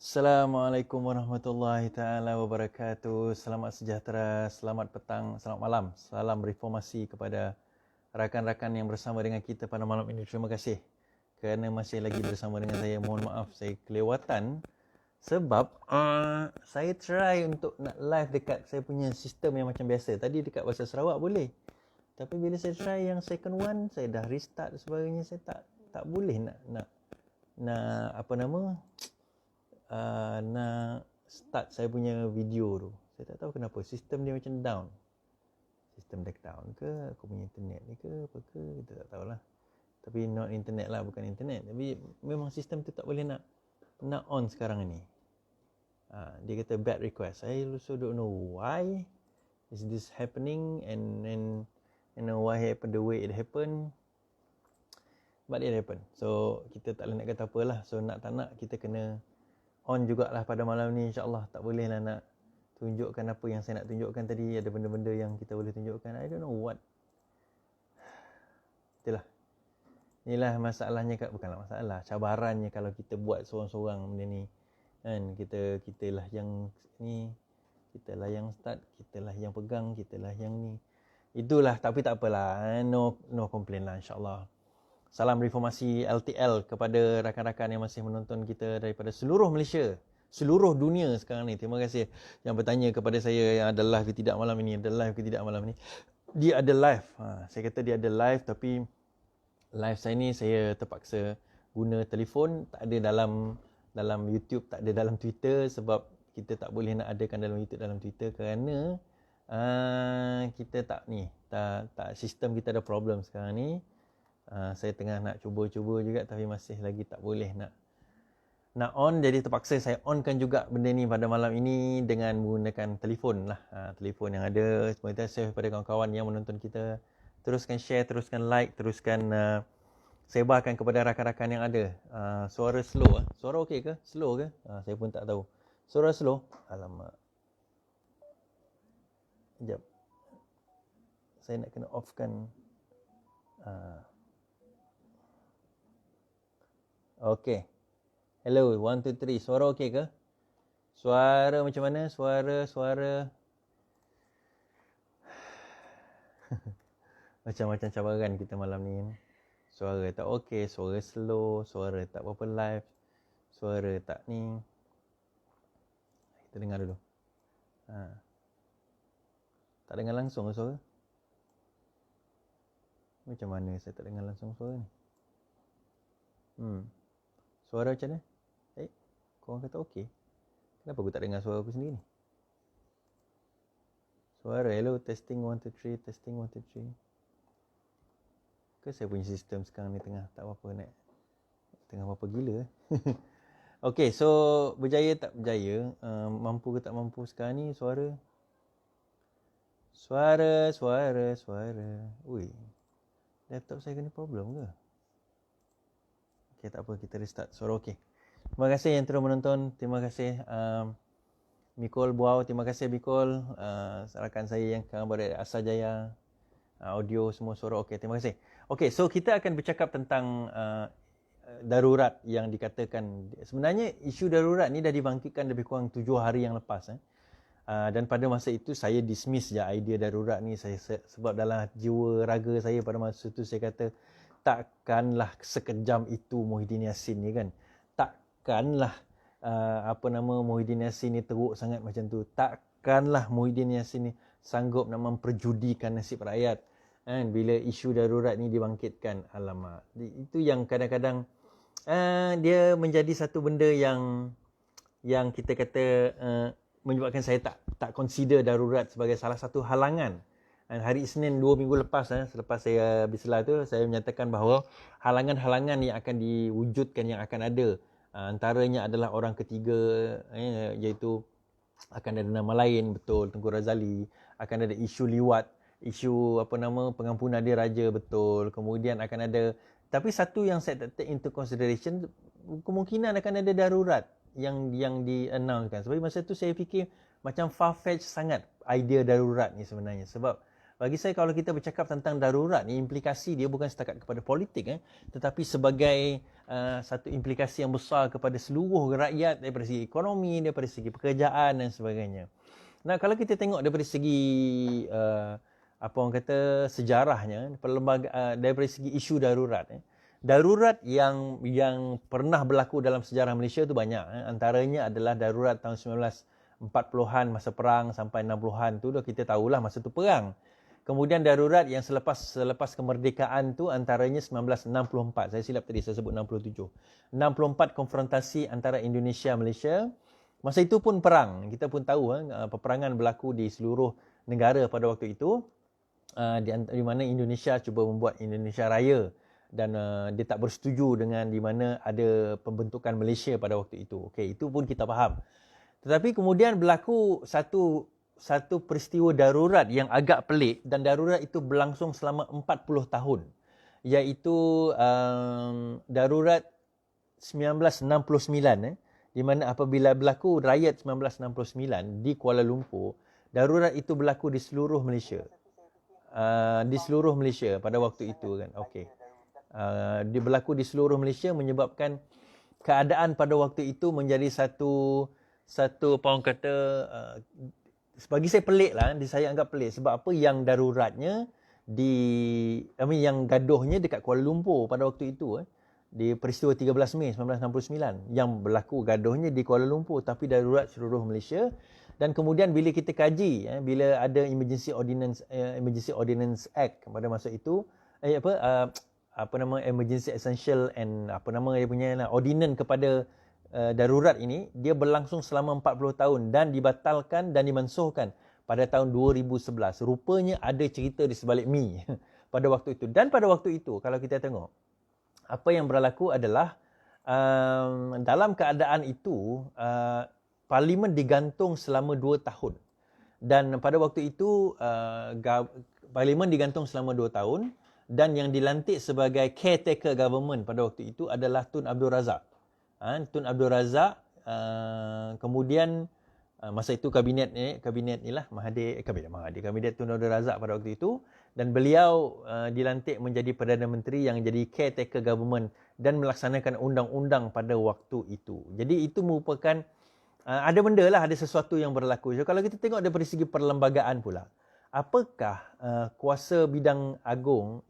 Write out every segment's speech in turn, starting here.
Assalamualaikum warahmatullahi taala wabarakatuh. Selamat sejahtera, selamat petang, selamat malam. Salam reformasi kepada rakan-rakan yang bersama dengan kita pada malam ini. Terima kasih kerana masih lagi bersama dengan saya. Mohon maaf saya kelewatan sebab saya try untuk nak live dekat saya punya sistem yang macam biasa. Tadi dekat Bahasa Sarawak boleh. Tapi bila saya try yang second one, saya dah restart dan sebagainya, saya tak boleh nak apa nama nak start saya punya video tu. Saya tak tahu kenapa sistem dia macam down. Sistem dia down ke aku punya internet ni ke apa ke, kita tak tahulah. Tapi not internet lah, bukan internet. Tapi memang sistem tu tak boleh nak on sekarang ni. Dia kata bad request. I also don't know why is this happening and why happened the way it happened. But it happened. So kita tak boleh nak kata apalah. So nak tak nak kita kena on jugalah pada malam ni, insyaAllah. Tak boleh lah nak tunjukkan apa yang saya nak tunjukkan tadi. Ada benda-benda yang kita boleh tunjukkan. I don't know what. Itulah. Inilah masalahnya, bukanlah masalah, cabarannya kalau kita buat seorang-seorang benda ni. Kan, kita lah yang ni, kita lah yang start, kita lah yang pegang, kita lah yang ni. Itulah, tapi tak apalah. No complain lah, insyaAllah. Salam reformasi LTL kepada rakan-rakan yang masih menonton kita daripada seluruh Malaysia, seluruh dunia sekarang ni. Terima kasih yang bertanya kepada saya yang ada live ke tidak malam ini, ada live ke tidak malam ini. Dia ada live. Saya kata dia ada live, tapi live saya ni saya terpaksa guna telefon, tak ada dalam YouTube, tak ada dalam Twitter, sebab kita tak boleh nak adakan dalam YouTube, dalam Twitter kerana kita tak sistem kita ada problem sekarang ni. Saya tengah nak cuba-cuba juga, tapi masih lagi tak boleh nak on. Jadi terpaksa saya onkan juga benda ni pada malam ini dengan menggunakan telefon lah. Telefon yang ada. Semoga saya kepada kawan-kawan yang menonton kita, teruskan share, teruskan like, teruskan sebarkan kepada rakan-rakan yang ada. Suara slow Suara okey ke? Slow ke? Saya pun tak tahu. Suara slow? Alamak. Sekejap. Saya nak kena offkan. Okey. Hello, 1, 2, 3. Suara okey ke? Suara macam mana? Suara. Macam-macam cabaran kita malam ni. Suara tak okey, suara slow, suara tak berapa live, suara tak ni. Kita dengar dulu. Tak dengar langsung ke suara? Macam mana saya tak dengar langsung suara ni? Suara macam mana? Korang kata okey. Kenapa aku tak dengar suara aku sendiri ni? Suara, hello, testing 1, 2, 3, testing 1, 2, 3. Ke saya punya sistem sekarang ni tengah tak apa-apa tengah apa gila. Okey, so berjaya tak berjaya, mampu ke tak mampu sekarang ni suara. Ui, laptop saya kena problem ke? Okey, tak apa, kita restart. Suara okey. Terima kasih yang terus menonton. Terima kasih Mikol Buau. Terima kasih Mikol, rakan saya yang sekarang berada di Asajaya. Audio semua suara okey. Terima kasih. Okey, so kita akan bercakap tentang darurat yang dikatakan. Sebenarnya isu darurat ni dah dibangkitkan lebih kurang 7 hari yang lepas. Dan pada masa itu saya dismiss je idea darurat ni. Sebab dalam jiwa raga saya pada masa itu saya kata, takkanlah sekejam itu Muhyiddin Yassin ni kan. Takkanlah Muhyiddin Yassin ni teruk sangat macam tu. Takkanlah Muhyiddin Yassin ni sanggup nak memperjudikan nasib rakyat kan, bila isu darurat ni dibangkitkan. Alamak. Itu yang kadang-kadang dia menjadi satu benda yang kita kata menyebabkan saya tak consider darurat sebagai salah satu halangan. Dan hari Isnin 2 minggu lepas, selepas saya berselah tu, saya menyatakan bahawa halangan-halangan yang akan diwujudkan, yang akan ada, antaranya adalah orang ketiga, iaitu akan ada nama lain, betul, Tengku Razali, akan ada isu liwat, isu pengampunan diraja, betul, kemudian akan ada, tapi satu yang saya tak take into consideration, kemungkinan akan ada darurat yang di-announcekan. Sebab masa tu saya fikir macam far-fetched sangat idea darurat ni sebenarnya. Sebab Bagi saya kalau kita bercakap tentang darurat ni, implikasi dia bukan setakat kepada politik, tetapi sebagai satu implikasi yang besar kepada seluruh rakyat daripada segi ekonomi, daripada segi pekerjaan dan sebagainya. Nah, kalau kita tengok daripada segi apa orang kata sejarahnya, daripada segi isu darurat, darurat yang pernah berlaku dalam sejarah Malaysia tu banyak. Antaranya adalah darurat tahun 1940-an masa perang sampai 60-an tu dah kita tahulah masa tu perang. Kemudian darurat yang selepas kemerdekaan tu antaranya 1964. Saya silap tadi, saya sebut 67. 64 konfrontasi antara Indonesia Malaysia. Masa itu pun perang. Kita pun tahu peperangan berlaku di seluruh negara pada waktu itu. Di mana Indonesia cuba membuat Indonesia Raya dan dia tak bersetuju dengan di mana ada pembentukan Malaysia pada waktu itu. Okey, itu pun kita faham. Tetapi kemudian berlaku satu peristiwa darurat yang agak pelik dan darurat itu berlangsung selama 40 tahun. Iaitu darurat 1969 di mana apabila berlaku riot 1969 di Kuala Lumpur, darurat itu berlaku di seluruh Malaysia. Di seluruh Malaysia pada waktu itu kan. Okey. Dia berlaku di seluruh Malaysia menyebabkan keadaan pada waktu itu menjadi satu apa orang kata bagi saya pelik lah, saya anggap pelik sebab apa yang daruratnya yang gaduhnya dekat Kuala Lumpur pada waktu itu di peristiwa 13 Mei 1969 yang berlaku gaduhnya di Kuala Lumpur tapi darurat seluruh Malaysia. Dan kemudian bila kita kaji bila ada Emergency Ordinance Act pada masa itu Emergency Essential and dia punya ordinance kepada darurat ini, dia berlangsung selama 40 tahun dan dibatalkan dan dimansuhkan pada tahun 2011. Rupanya ada cerita di sebalik mi pada waktu itu. Dan pada waktu itu kalau kita tengok apa yang berlaku adalah dalam keadaan itu Parlimen digantung selama 2 tahun. Dan pada waktu itu Parlimen digantung selama 2 tahun dan yang dilantik sebagai caretaker government pada waktu itu adalah Tun Abdul Razak. Tun Abdul Razak kemudian masa itu kabinet Tun Abdul Razak pada waktu itu, dan beliau dilantik menjadi Perdana Menteri yang jadi caretaker government dan melaksanakan undang-undang pada waktu itu. Jadi itu merupakan ada benda lah, ada sesuatu yang berlaku. So, kalau kita tengok dari segi perlembagaan pula, apakah kuasa bidang agung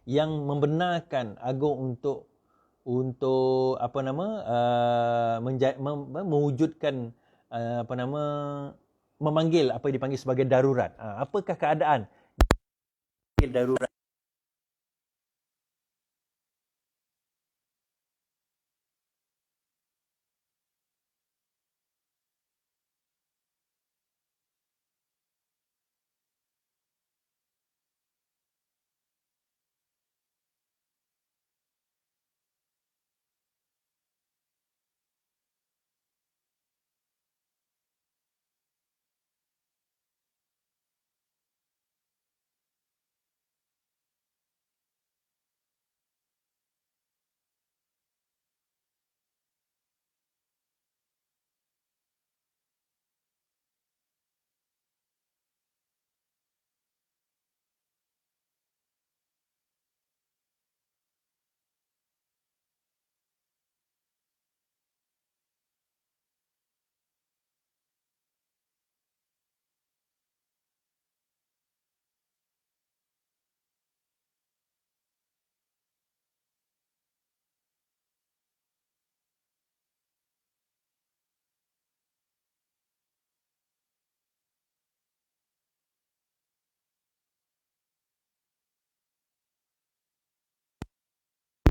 yang membenarkan agung untuk mewujudkan memanggil apa yang dipanggil sebagai darurat. Apakah keadaan darurat?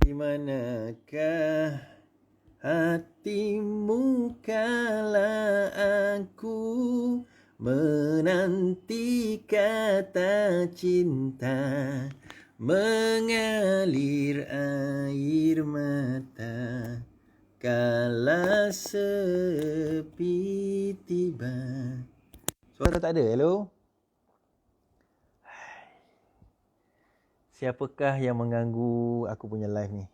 Di manakah hatimu kala aku menanti kata cinta mengalir air mata kala sepi tiba. Suara tak ada, hello? Siapakah yang mengganggu aku punya live ni?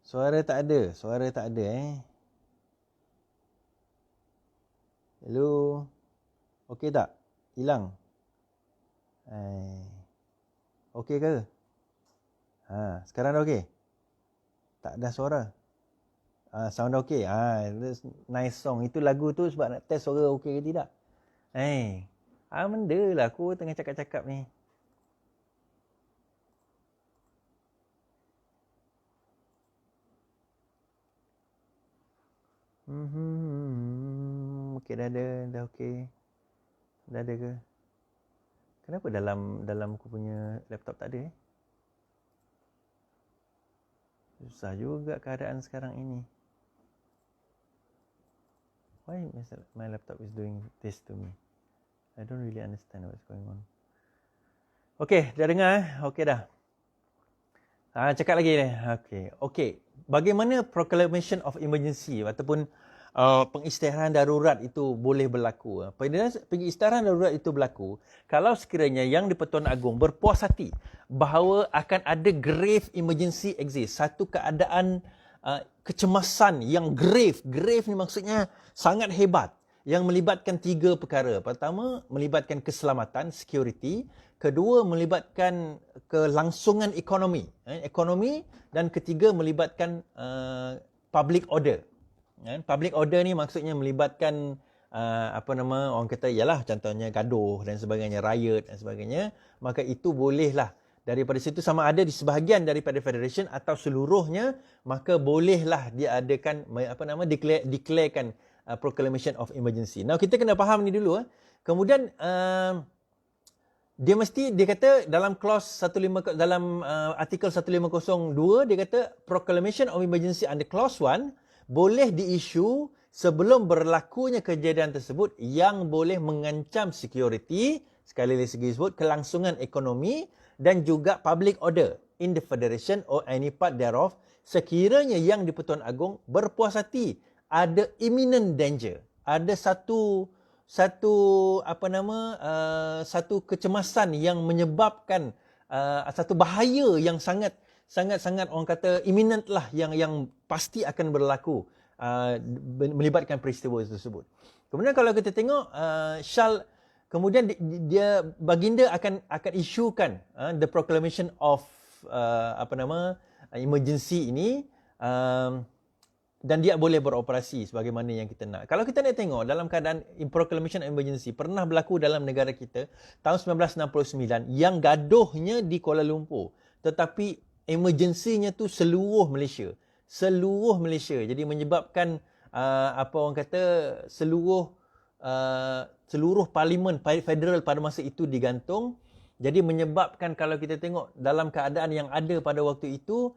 Suara tak ada Hello? Okey tak? Hilang? Okey ke? Sekarang dah okey? Tak ada suara. Sound dah okey. Nice song. Itu lagu tu sebab nak test suara okey ke tidak. Benda lah aku tengah cakap-cakap ni. Okey, dah okey. Dah ada ke? Kenapa dalam aku punya laptop tak ada Susah juga keadaan sekarang ini. Why my laptop is doing this to me? I don't really understand what's going on. Okey, dah dengar Okey dah. Cakap lagi ni. Okey. Bagaimana proclamation of emergency ataupun pengisytiharan darurat itu boleh berlaku? Pengisytiharan darurat itu berlaku kalau sekiranya Yang di-Pertuan Agong berpuas hati bahawa akan ada grave emergency exist, satu keadaan kecemasan yang grave. Grave ni maksudnya sangat hebat, yang melibatkan 3 perkara. Pertama, melibatkan keselamatan, security. Kedua, melibatkan kelangsungan ekonomi. Dan ketiga, melibatkan public order. Public order ni maksudnya melibatkan orang kata ialah contohnya gaduh dan sebagainya, riot dan sebagainya. Maka itu bolehlah daripada situ, sama ada di sebahagian daripada federation atau seluruhnya, maka bolehlah diadakan declarekan proclamation of emergency. Now kita kena faham ni dulu. Kemudian dia kata dalam clause dalam artikel 1502 dia kata proclamation of emergency under clause 1 boleh diisu sebelum berlakunya kejadian tersebut yang boleh mengancam security, sekali lagi sebut kelangsungan ekonomi dan juga public order in the federation or any part thereof, sekiranya Yang di-Pertuan Agong berpuas hati ada imminent danger, ada satu kecemasan yang menyebabkan satu bahaya yang sangat orang kata imminent lah, yang pasti akan berlaku melibatkan peristiwa tersebut. Kemudian kalau kita tengok kemudian dia baginda akan isukan the proclamation of emergency ini, dan dia boleh beroperasi sebagaimana yang kita nak. Kalau kita nak tengok dalam keadaan proclamation emergency pernah berlaku dalam negara kita tahun 1969 yang gaduhnya di Kuala Lumpur, tetapi emergensinya tu seluruh Malaysia. Jadi menyebabkan seluruh parlimen federal pada masa itu digantung. Jadi menyebabkan kalau kita tengok dalam keadaan yang ada pada waktu itu,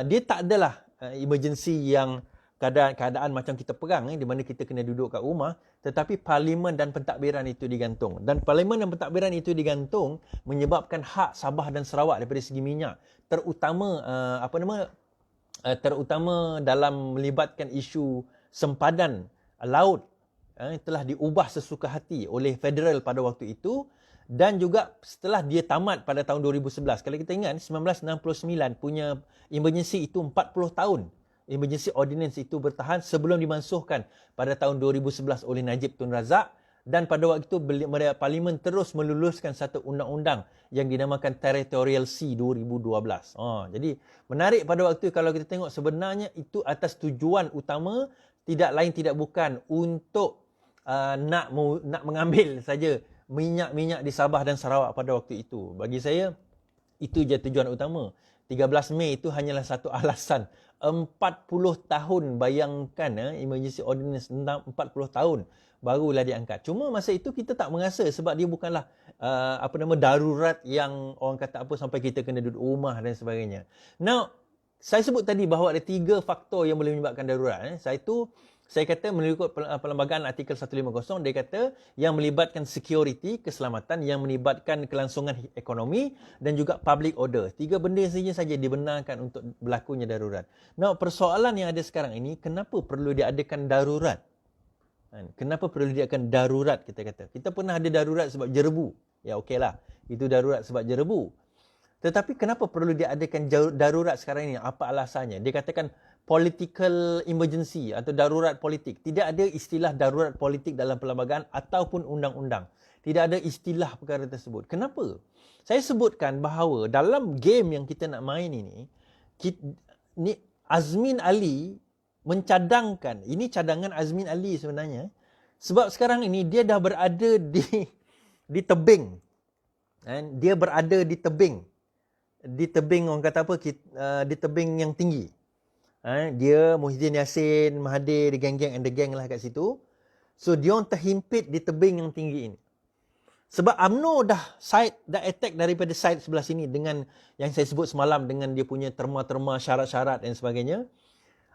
dia tak adalah emergency yang keadaan macam kita perang di mana kita kena duduk kat rumah, tetapi parlimen dan pentadbiran itu digantung. Dan parlimen dan pentadbiran itu digantung menyebabkan hak Sabah dan Sarawak daripada segi minyak, terutama dalam melibatkan isu sempadan laut, telah diubah sesuka hati oleh federal pada waktu itu. Dan juga setelah dia tamat pada tahun 2011, kalau kita ingat 1969 punya emergency itu 40 tahun. Emergency Ordinance itu bertahan sebelum dimansuhkan pada tahun 2011 oleh Najib Tun Razak, dan pada waktu itu Parlimen terus meluluskan satu undang-undang yang dinamakan Territorial Sea 2012. Jadi menarik pada waktu kalau kita tengok, sebenarnya itu atas tujuan utama tidak lain tidak bukan untuk nak mengambil saja minyak di Sabah dan Sarawak pada waktu itu. Bagi saya itu je tujuan utama. 13 Mei itu hanyalah satu alasan. 40 tahun, bayangkan emergency ordinance 40 tahun barulah diangkat. Cuma masa itu kita tak merasa sebab dia bukanlah darurat yang orang kata sampai kita kena duduk rumah dan sebagainya. Now, saya sebut tadi bahawa ada 3 faktor yang boleh menyebabkan darurat. Saya kata mengikut perlembagaan artikel 150, dia kata yang melibatkan security, keselamatan, yang melibatkan kelangsungan ekonomi dan juga public order. 3 benda saja dibenarkan untuk berlakunya darurat. Now, persoalan yang ada sekarang ini, kenapa perlu diadakan darurat? Kenapa perlu diadakan darurat, kita kata? Kita pernah ada darurat sebab jerebu. Ya, okeylah. Itu darurat sebab jerebu. Tetapi kenapa perlu diadakan darurat sekarang ini? Apa alasannya? Dia katakan political emergency atau darurat politik. Tidak ada istilah darurat politik dalam perlembagaan ataupun undang-undang. Tidak ada istilah perkara tersebut. Kenapa? Saya sebutkan bahawa dalam game yang kita nak main ini, Azmin Ali mencadangkan, ini cadangan Azmin Ali sebenarnya, sebab sekarang ini dia dah berada di tebing. Dia berada di tebing. Di tebing, orang kata apa, di tebing yang tinggi. Dia, Muhyiddin Yassin, Mahathir, geng-geng and the gang lah kat situ. So, dia orang terhimpit di tebing yang tinggi ini. Sebab UMNO dah attack daripada side sebelah sini dengan yang saya sebut semalam, dengan dia punya terma-terma, syarat-syarat dan sebagainya.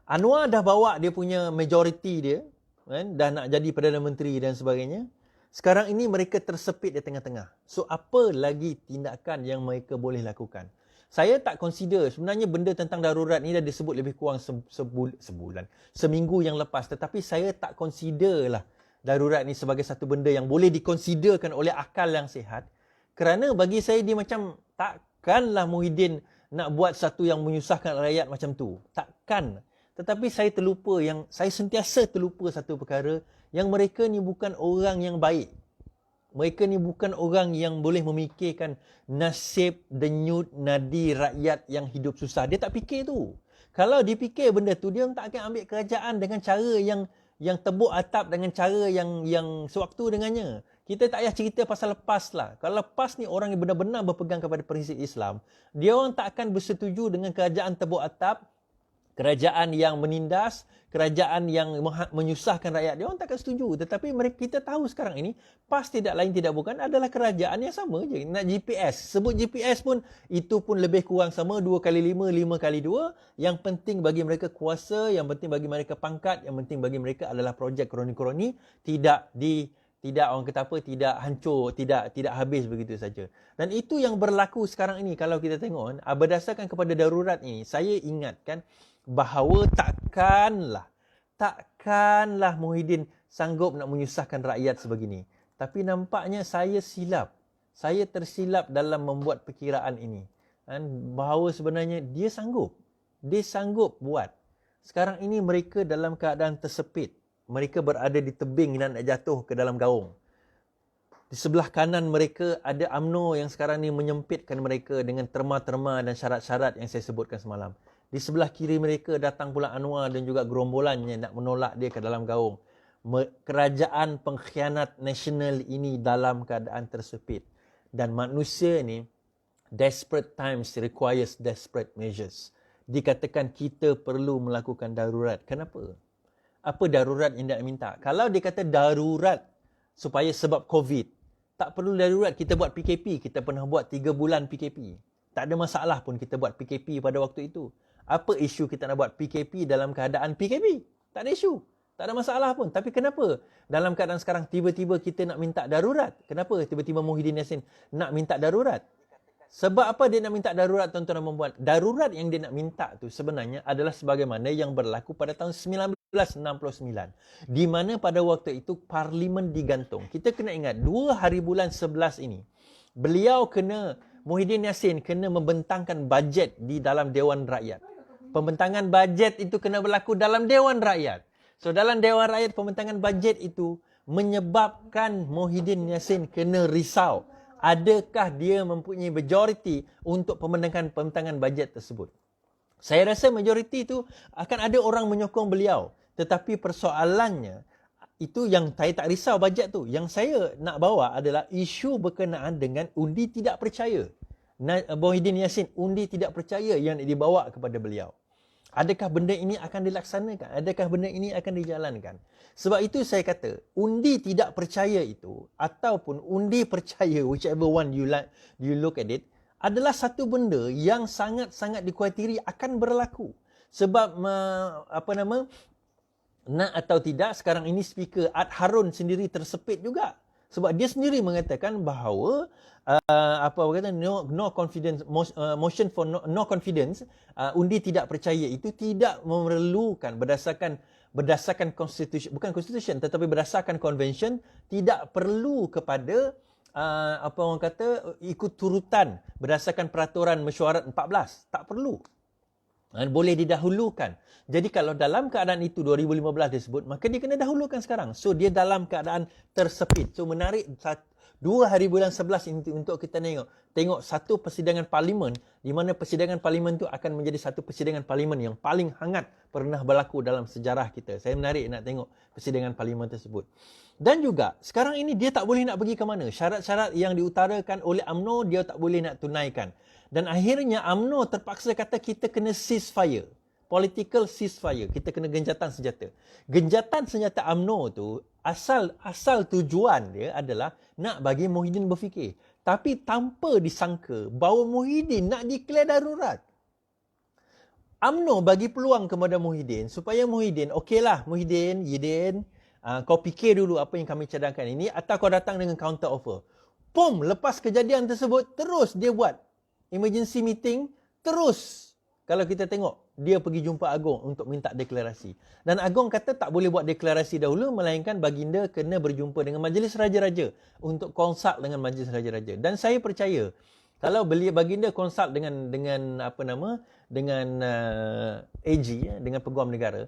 Anwar dah bawa dia punya majority dia, dah nak jadi Perdana Menteri dan sebagainya. Sekarang ini mereka tersepit di tengah-tengah. So, apa lagi tindakan yang mereka boleh lakukan? Saya tak consider, sebenarnya benda tentang darurat ni dah disebut lebih kurang sebulan, seminggu yang lepas. Tetapi saya tak consider lah darurat ni sebagai satu benda yang boleh dikonsiderkan oleh akal yang sihat. Kerana bagi saya dia macam, takkanlah Muhyiddin nak buat satu yang menyusahkan rakyat macam tu. Takkan. Tetapi saya sentiasa terlupa satu perkara, yang mereka ni bukan orang yang baik. Mereka ni bukan orang yang boleh memikirkan nasib, denyut, nadi rakyat yang hidup susah. Dia tak fikir tu. Kalau dia fikir benda tu, dia tak akan ambil kerajaan dengan cara yang tebuk atap, dengan cara yang sewaktu dengannya. Kita tak payah cerita pasal PAS lah. Kalau PAS ni orang yang benar-benar berpegang kepada prinsip Islam, dia orang tak akan bersetuju dengan kerajaan tebuk atap, kerajaan yang menindas, kerajaan yang menyusahkan rakyat. Dia orang takkan setuju. Tetapi kita tahu sekarang ini, PAS tidak lain tidak bukan adalah kerajaan yang sama je. Nak GPS. Sebut GPS pun, itu pun lebih kurang sama. 2x5, 5x2. Yang penting bagi mereka kuasa, yang penting bagi mereka pangkat, yang penting bagi mereka adalah projek kroni-kroni. Tidak orang kata apa, tidak hancur, tidak habis begitu saja. Dan itu yang berlaku sekarang ini. Kalau kita tengok, berdasarkan kepada darurat ini, saya ingatkan bahawa takkanlah Muhyiddin sanggup nak menyusahkan rakyat sebegini. Tapi nampaknya saya silap. Saya tersilap dalam membuat perkiraan ini. Bahawa sebenarnya dia sanggup. Dia sanggup buat. Sekarang ini mereka dalam keadaan tersepit. Mereka berada di tebing dan nak jatuh ke dalam gaung. Di sebelah kanan mereka ada UMNO yang sekarang ni menyempitkan mereka dengan terma-terma dan syarat-syarat yang saya sebutkan semalam. Di sebelah kiri mereka datang pula Anwar dan juga gerombolannya nak menolak dia ke dalam gaung. Kerajaan pengkhianat nasional ini dalam keadaan tersepit. Dan manusia ni, desperate times requires desperate measures. Dikatakan kita perlu melakukan darurat. Kenapa? Apa darurat yang dia minta? Kalau dia kata darurat supaya sebab COVID, tak perlu darurat kita buat PKP. Kita pernah buat 3 bulan PKP. Tak ada masalah pun kita buat PKP pada waktu itu. Apa isu kita nak buat PKP dalam keadaan PKP? Tak ada isu. Tak ada masalah pun. Tapi kenapa dalam keadaan sekarang tiba-tiba kita nak minta darurat? Kenapa tiba-tiba Muhyiddin Yassin nak minta darurat? Sebab apa dia nak minta darurat, tuan-tuan dan puan-puan? Darurat yang dia nak minta tu sebenarnya adalah sebagaimana yang berlaku pada tahun 1969. Di mana pada waktu itu Parlimen digantung. Kita kena ingat 2 hari bulan 11 ini. Muhyiddin Yassin kena membentangkan bajet di dalam Dewan Rakyat. Pembentangan bajet itu kena berlaku dalam Dewan Rakyat. So dalam Dewan Rakyat, pembentangan bajet itu menyebabkan Muhyiddin Yassin kena risau. Adakah dia mempunyai majoriti untuk pembentangan bajet tersebut? Saya rasa majoriti itu akan ada orang menyokong beliau. Tetapi persoalannya, itu yang saya tak risau bajet tu. Yang saya nak bawa adalah isu berkenaan dengan undi tidak percaya. Muhyiddin Yassin, undi tidak percaya yang dibawa kepada beliau. Adakah benda ini akan dilaksanakan? Adakah benda ini akan dijalankan? Sebab itu saya kata, undi tidak percaya itu, ataupun undi percaya, whichever one you look at it, adalah satu benda yang sangat-sangat dikuatiri akan berlaku. Sebab, nak atau tidak, sekarang ini speaker Ad Harun sendiri tersepit juga. Sebab dia sendiri mengatakan bahawa no confidence, motion for no confidence, undi tidak percaya itu tidak memerlukan berdasarkan constitution, bukan constitution tetapi berdasarkan convention, tidak perlu kepada ikut turutan berdasarkan peraturan mesyuarat 14. Tak perlu. Boleh didahulukan. Jadi kalau dalam keadaan itu 2015 disebut, maka dia kena dahulukan sekarang. So dia dalam keadaan tersepit. So menarik 2 hari bulan 11 ini untuk kita tengok satu persidangan parlimen di mana persidangan parlimen itu akan menjadi satu persidangan parlimen yang paling hangat pernah berlaku dalam sejarah kita. Saya menarik nak tengok persidangan parlimen tersebut. Dan juga sekarang ini dia tak boleh nak pergi ke mana. Syarat-syarat yang diutarakan oleh UMNO dia tak boleh nak tunaikan. Dan akhirnya UMNO terpaksa kata kita kena ceasefire. Political ceasefire. Kita kena genjatan senjata. Genjatan senjata UMNO tu asal tujuan dia adalah nak bagi Muhyiddin berfikir. Tapi tanpa disangka bahawa Muhyiddin nak declare darurat. UMNO bagi peluang kepada Muhyiddin supaya Muhyiddin, okeylah Muhyiddin, Yidin, kau fikir dulu apa yang kami cadangkan ini atau kau datang dengan counter offer. Lepas kejadian tersebut, terus dia buat emergency meeting, terus kalau kita tengok, dia pergi jumpa Agong untuk minta deklarasi. Dan Agong kata tak boleh buat deklarasi dahulu, melainkan baginda kena berjumpa dengan Majlis Raja-Raja untuk konsult dengan Majlis Raja-Raja. Dan saya percaya, kalau baginda konsult dengan AG, dengan Peguam Negara,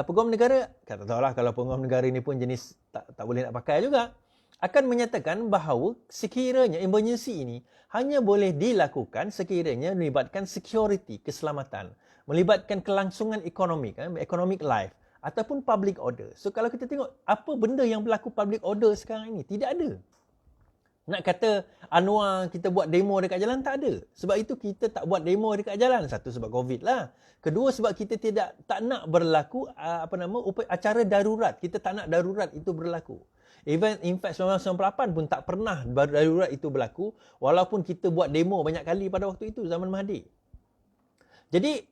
Peguam Negara, tak tahulah kalau Peguam Negara ini pun jenis tak boleh nak pakai juga, akan menyatakan bahawa sekiranya emergency ini hanya boleh dilakukan sekiranya melibatkan security, keselamatan, melibatkan kelangsungan ekonomi, economic life ataupun public order. So kalau kita tengok apa benda yang berlaku public order sekarang ini, tidak ada. Nak kata Anwar kita buat demo dekat jalan, tak ada. Sebab itu kita tak buat demo dekat jalan. Satu sebab COVID lah. Kedua sebab kita tak nak berlaku acara darurat. Kita tak nak darurat itu berlaku. Even in fact 1998 pun tak pernah darurat itu berlaku walaupun kita buat demo banyak kali pada waktu itu zaman Mahathir. Jadi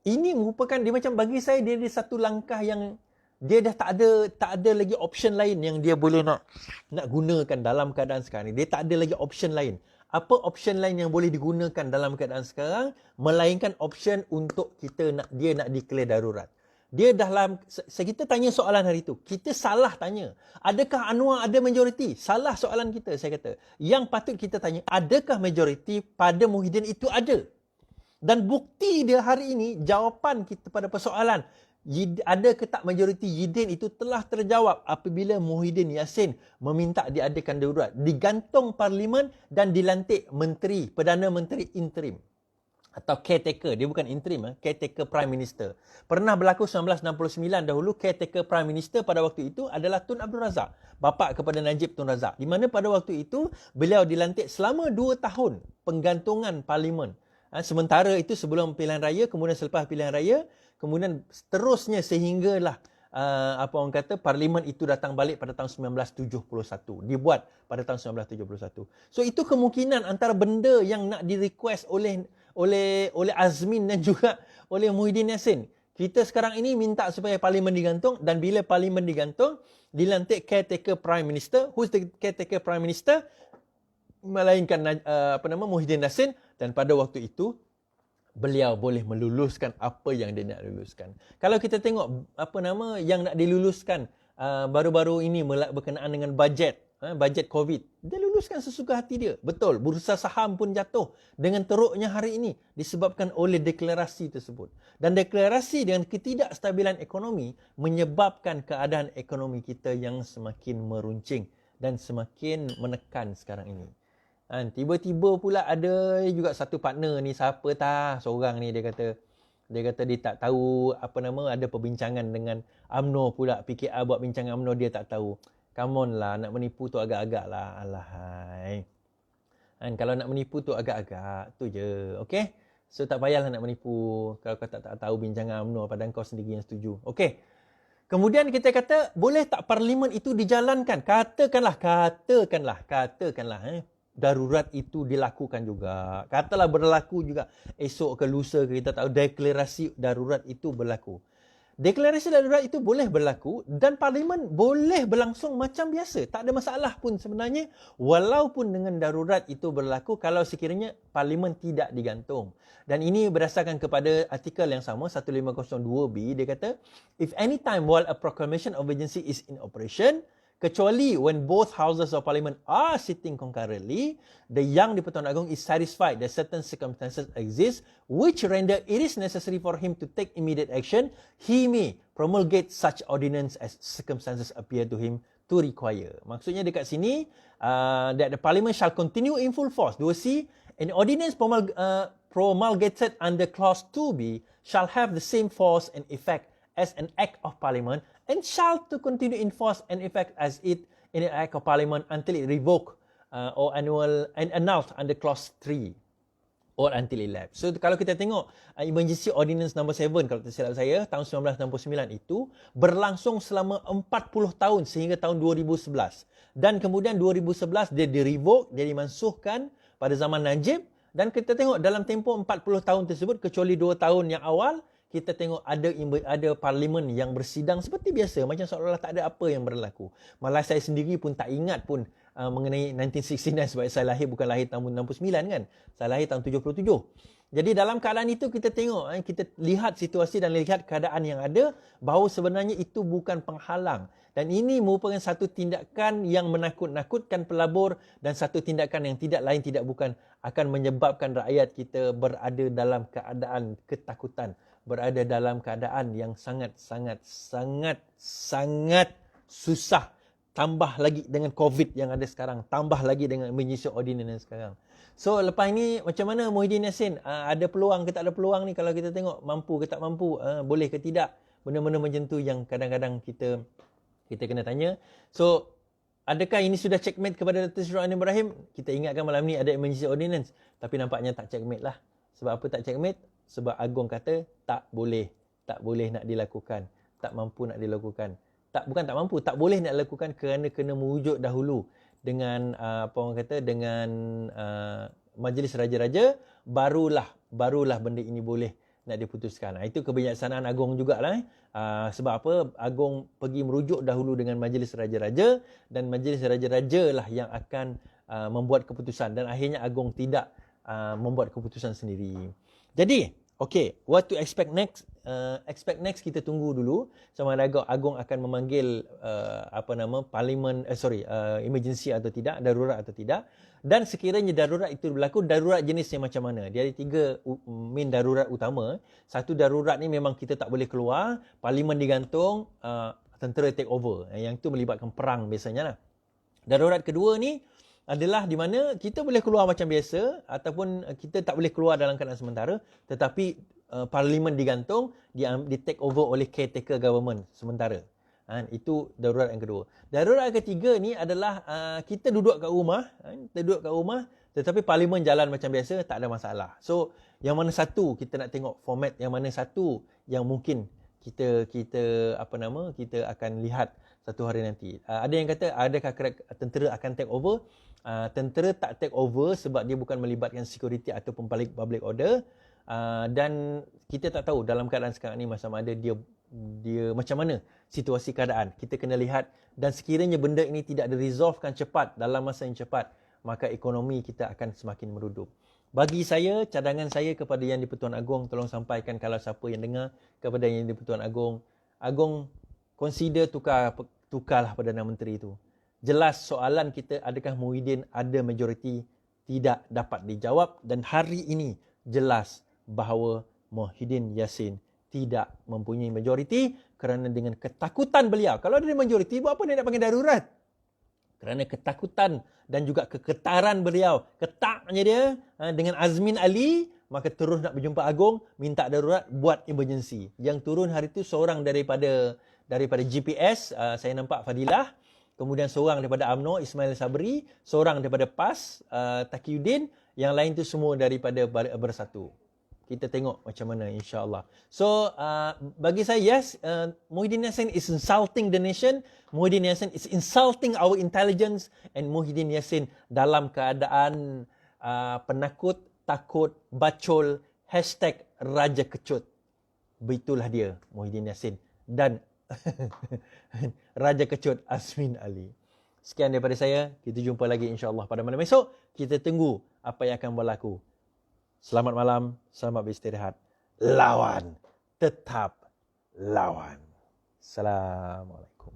ini merupakan dia macam bagi saya dia ada satu langkah yang dia dah tak ada lagi option lain yang dia boleh nak gunakan dalam keadaan sekarang ni. Dia tak ada lagi option lain. Apa option lain yang boleh digunakan dalam keadaan sekarang melainkan option untuk dia nak declare darurat. Dia kita tanya soalan hari itu. Kita salah tanya. Adakah Anwar ada majoriti? Salah soalan kita, saya kata. Yang patut kita tanya, adakah majoriti pada Muhyiddin itu ada? Dan bukti dia hari ini, jawapan kita pada persoalan, ada ke tak majoriti Yidin itu telah terjawab apabila Muhyiddin Yassin meminta diadakan darurat. Digantung parlimen dan dilantik menteri, Perdana Menteri interim. Atau caretaker, dia bukan interim, caretaker Prime Minister. Pernah berlaku 1969 dahulu, caretaker Prime Minister pada waktu itu adalah Tun Abdul Razak, bapa kepada Najib Tun Razak. Di mana pada waktu itu, beliau dilantik selama 2 tahun penggantungan parlimen. Sementara itu sebelum pilihan raya, kemudian selepas pilihan raya, kemudian seterusnya sehinggalah parlimen itu datang balik pada tahun 1971. Dibuat pada tahun 1971. So itu kemungkinan antara benda yang nak di-request oleh Azmin dan juga oleh Muhyiddin Yassin. Kita sekarang ini minta supaya parlimen digantung dan bila parlimen digantung, dilantik caretaker Prime Minister. Who's the caretaker Prime Minister? Melainkan Muhyiddin Yassin, dan pada waktu itu beliau boleh meluluskan apa yang dia nak luluskan. Kalau kita tengok yang nak diluluskan baru-baru ini berkenaan dengan bajet COVID, dia luluskan sesuka hati dia. Betul, bursa saham pun jatuh dengan teruknya hari ini disebabkan oleh deklarasi tersebut. Dan deklarasi dengan ketidakstabilan ekonomi menyebabkan keadaan ekonomi kita yang semakin meruncing dan semakin menekan sekarang ini. Tiba-tiba pula ada juga satu partner ni, siapa tak, seorang ni dia kata dia tak tahu ada perbincangan dengan UMNO pula. PKR buat bincangan UMNO, dia tak tahu. Come on lah, nak menipu tu agak-agak lah. Alahai. Kalau nak menipu tu agak-agak, tu je. Okay? So tak payahlah nak menipu kalau kau tak tahu bincangan UMNO padahal kau sendiri yang setuju. Okay? Kemudian kita kata, boleh tak parlimen itu dijalankan? Katakanlah. Darurat itu dilakukan juga. Katalah berlaku juga. Esok ke lusa kita tahu deklarasi darurat itu berlaku. Deklarasi darurat itu boleh berlaku dan parlimen boleh berlangsung macam biasa. Tak ada masalah pun sebenarnya walaupun dengan darurat itu berlaku kalau sekiranya parlimen tidak digantung. Dan ini berdasarkan kepada artikel yang sama 1502B, dia kata, if any time while a proclamation of emergency is in operation, kecuali when both houses of parliament are sitting concurrently, the Yang di-Pertuan Agong is satisfied that certain circumstances exist which render it is necessary for him to take immediate action, he may promulgate such ordinance as circumstances appear to him to require. Maksudnya dekat sini, that the Parliament shall continue in full force. 2C, an ordinance promulgated under Clause 2B shall have the same force and effect as an Act of Parliament and shall to continue in force and effect as it in an Act of Parliament until it revoked or annulled under Clause 3 or until it lapsed. So kalau kita tengok Emergency Ordinance number 7 kalau tak silap saya tahun 1969 itu berlangsung selama 40 tahun sehingga tahun 2011. Dan kemudian 2011 dia di-revoke, dia dimansuhkan pada zaman Najib, dan kita tengok dalam tempoh 40 tahun tersebut kecuali 2 tahun yang awal kita tengok ada parlimen yang bersidang seperti biasa, macam seolah-olah tak ada apa yang berlaku. Malah saya sendiri pun tak ingat pun mengenai 1969 sebab saya bukan lahir tahun 69 kan. Saya lahir tahun 77. Jadi dalam keadaan itu kita tengok, kita lihat situasi dan lihat keadaan yang ada bahawa sebenarnya itu bukan penghalang. Dan ini merupakan satu tindakan yang menakut-nakutkan pelabur dan satu tindakan yang tidak lain tidak bukan akan menyebabkan rakyat kita berada dalam keadaan ketakutan, berada dalam keadaan yang sangat susah. Tambah lagi dengan COVID yang ada sekarang, tambah lagi dengan emergency ordinance sekarang. So lepas ini macam mana Muhyiddin Yassin? Ada peluang ke tak ada peluang ni kalau kita tengok mampu ke tak mampu, boleh ke tidak? Benda-benda macam tu yang kadang-kadang kita kena tanya. So adakah ini sudah checkmate kepada Datuk Seri Anwar Ibrahim? Kita ingatkan malam ni ada emergency ordinance, tapi nampaknya tak checkmate lah. Sebab apa tak checkmate? Sebab Agong kata tak boleh nak dilakukan, tak mampu nak dilakukan. Bukan tak mampu, tak boleh nak lakukan kerana kena merujuk dahulu dengan dengan Majlis Raja-Raja, barulah benda ini boleh nak diputuskan. Itu kebijaksanaan Agong jugalah. Sebab apa? Agong pergi merujuk dahulu dengan Majlis Raja-Raja dan Majlis Raja-Raja lah yang akan membuat keputusan, dan akhirnya Agong tidak membuat keputusan sendiri. Jadi, okay, what to expect next? Expect next kita tunggu dulu sama ada Agong akan memanggil parlimen emergency atau tidak, darurat atau tidak. Dan sekiranya darurat itu berlaku, darurat jenisnya macam mana? Dia ada 3 main darurat utama. Satu darurat ni memang kita tak boleh keluar, parlimen digantung, tentera take over. Yang itu melibatkan perang biasanya lah. Darurat kedua ni adalah di mana kita boleh keluar macam biasa ataupun kita tak boleh keluar dalam keadaan sementara, tetapi parlimen digantung, di take over oleh caretaker government sementara. Itu darurat yang kedua. Darurat ketiga ni adalah kita duduk kat rumah, tetapi parlimen jalan macam biasa, tak ada masalah. So, yang mana satu kita nak tengok format, yang mana satu yang mungkin kita akan lihat satu hari nanti. Ada yang kata adakah tentera akan take over? Tentera tak take over sebab dia bukan melibatkan security ataupun public order. Dan kita tak tahu dalam keadaan sekarang ni macam ada dia macam mana situasi keadaan. Kita kena lihat, dan sekiranya benda ini tidak di-resolvekan cepat dalam masa yang cepat, maka ekonomi kita akan semakin meredup. Bagi saya, cadangan saya kepada Yang di-Pertuan Agong, tolong sampaikan kalau siapa yang dengar kepada Yang di-Pertuan Agong, consider tukarlah Perdana Menteri itu. Jelas soalan kita, adakah Muhyiddin ada majoriti, tidak dapat dijawab, dan hari ini jelas bahawa Muhyiddin Yassin tidak mempunyai majoriti kerana dengan ketakutan beliau. Kalau ada majoriti, buat apa dia nak panggil darurat? Kerana ketakutan dan juga keketaran beliau. Ketaknya dia dengan Azmin Ali, maka terus nak berjumpa Agong, minta darurat, buat emergency. Yang turun hari itu seorang daripada GPS, saya nampak Fadilah. Kemudian seorang daripada UMNO, Ismail Sabri. Seorang daripada PAS, Taqiyuddin. Yang lain tu semua daripada Bersatu. Kita tengok macam mana, insyaAllah. So, bagi saya, yes, Muhyiddin Yassin is insulting the nation. Muhyiddin Yassin is insulting our intelligence. And Muhyiddin Yassin dalam keadaan penakut, takut, bacol, #Raja Kecut. Begitulah dia, Muhyiddin Yassin. Dan Raja Kecut Azmin Ali. Sekian daripada saya. Kita jumpa lagi insyaAllah pada malam esok. Kita tunggu apa yang akan berlaku. Selamat malam, selamat beristirahat. Lawan, tetap lawan. Assalamualaikum.